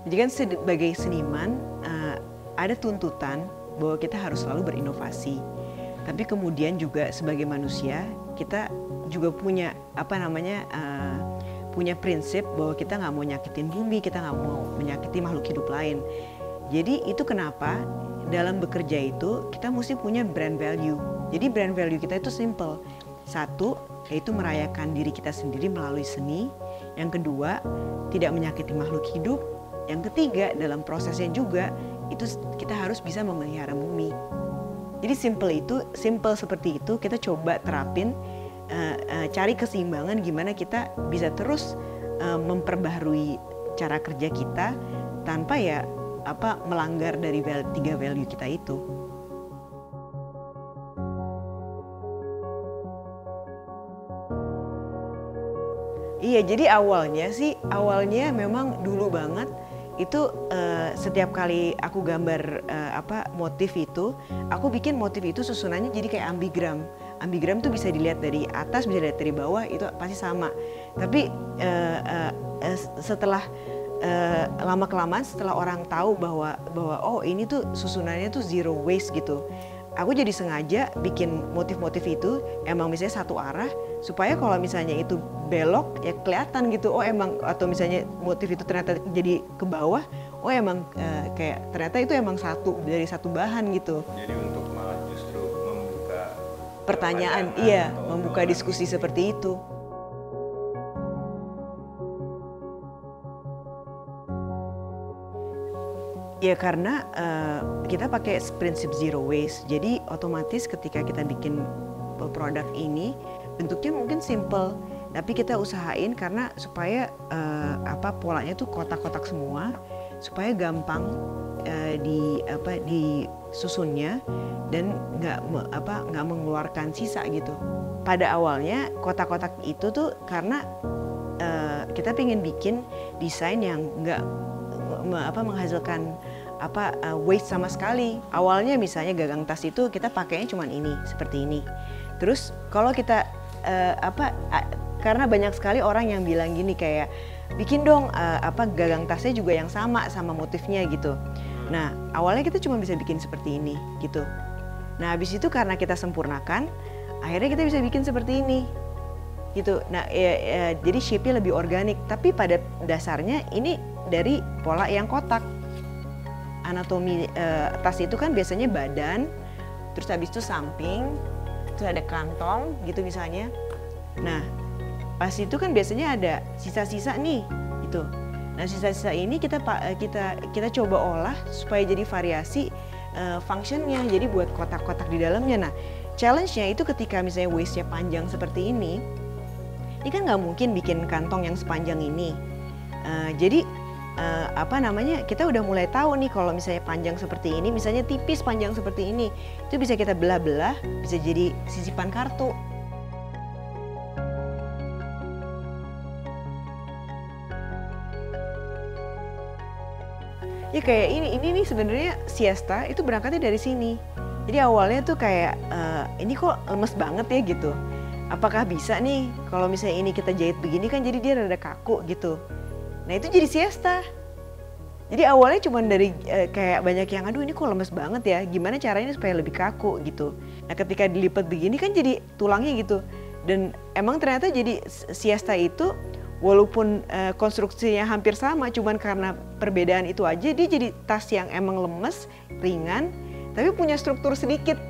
Jadi kan sebagai seniman ada tuntutan bahwa kita harus selalu berinovasi. Tapi kemudian juga sebagai manusia kita juga punya punya prinsip bahwa kita nggak mau nyakitin bumi, kita nggak mau menyakiti makhluk hidup lain. Jadi itu kenapa dalam bekerja itu kita mesti punya brand value. Jadi brand value kita itu simple. Satu, yaitu merayakan diri kita sendiri melalui seni. Yang kedua, tidak menyakiti makhluk hidup. Yang ketiga, dalam prosesnya juga itu kita harus bisa memelihara bumi. Jadi simple seperti itu kita coba terapin, cari keseimbangan gimana kita bisa terus memperbaharui cara kerja kita tanpa melanggar dari tiga value kita itu. Iya, jadi awalnya memang dulu banget itu setiap kali aku gambar motif itu, aku bikin motif itu susunannya jadi kayak ambigram. Ambigram tuh bisa dilihat dari atas, bisa dilihat dari bawah, itu pasti sama. Tapi setelah lama-kelamaan, setelah orang tahu bahwa oh ini tuh susunannya tuh zero waste gitu, aku jadi sengaja bikin motif-motif itu emang misalnya satu arah, supaya kalau misalnya itu belok ya kelihatan gitu, oh emang, atau misalnya motif itu ternyata jadi ke bawah, oh emang kayak ternyata itu emang dari satu bahan gitu. Jadi untuk malah justru membuka pertanyaan, iya, membuka diskusi seperti itu. Ya karena kita pakai prinsip zero waste, jadi otomatis ketika kita bikin produk ini bentuknya mungkin simple, tapi kita usahain karena supaya polanya tuh kotak-kotak semua, supaya gampang disusunnya dan nggak mengeluarkan sisa gitu. Pada awalnya kotak-kotak itu tuh karena kita pengen bikin desain yang nggak menghasilkan waste sama sekali. Awalnya misalnya gagang tas itu kita pakainya cuma ini, seperti ini. Terus kalau kita karena banyak sekali orang yang bilang gini kayak bikin dong gagang tasnya juga yang sama motifnya gitu. Nah awalnya kita cuma bisa bikin seperti ini gitu. Nah habis itu karena kita sempurnakan, akhirnya kita bisa bikin seperti ini gitu. Nah jadi shape-nya lebih organik, tapi pada dasarnya ini dari pola yang kotak. Anatomi tas itu kan biasanya badan, terus habis itu samping, terus ada kantong gitu misalnya. Nah pas itu kan biasanya ada sisa-sisa nih gitu. Nah sisa-sisa ini kita coba olah supaya jadi variasi functionnya, jadi buat kotak-kotak di dalamnya. Nah challenge-nya itu ketika misalnya waist-nya panjang seperti ini kan nggak mungkin bikin kantong yang sepanjang ini. Jadi kita udah mulai tahu nih kalau misalnya panjang seperti ini, misalnya tipis panjang seperti ini, itu bisa kita belah-belah, bisa jadi sisipan kartu. Ya kayak ini nih sebenarnya siesta itu berangkatnya dari sini. Jadi awalnya tuh kayak ini kok lemes banget ya gitu. Apakah bisa nih kalau misalnya ini kita jahit begini kan jadi dia rada kaku gitu. Nah itu jadi siesta. Jadi awalnya cuma dari kayak banyak yang aduh ini kok lemes banget ya, gimana caranya supaya lebih kaku gitu. Nah ketika dilipat begini kan jadi tulangnya gitu. Dan emang ternyata jadi siesta itu walaupun konstruksinya hampir sama, cuman karena perbedaan itu aja dia jadi tas yang emang lemes, ringan, tapi punya struktur sedikit.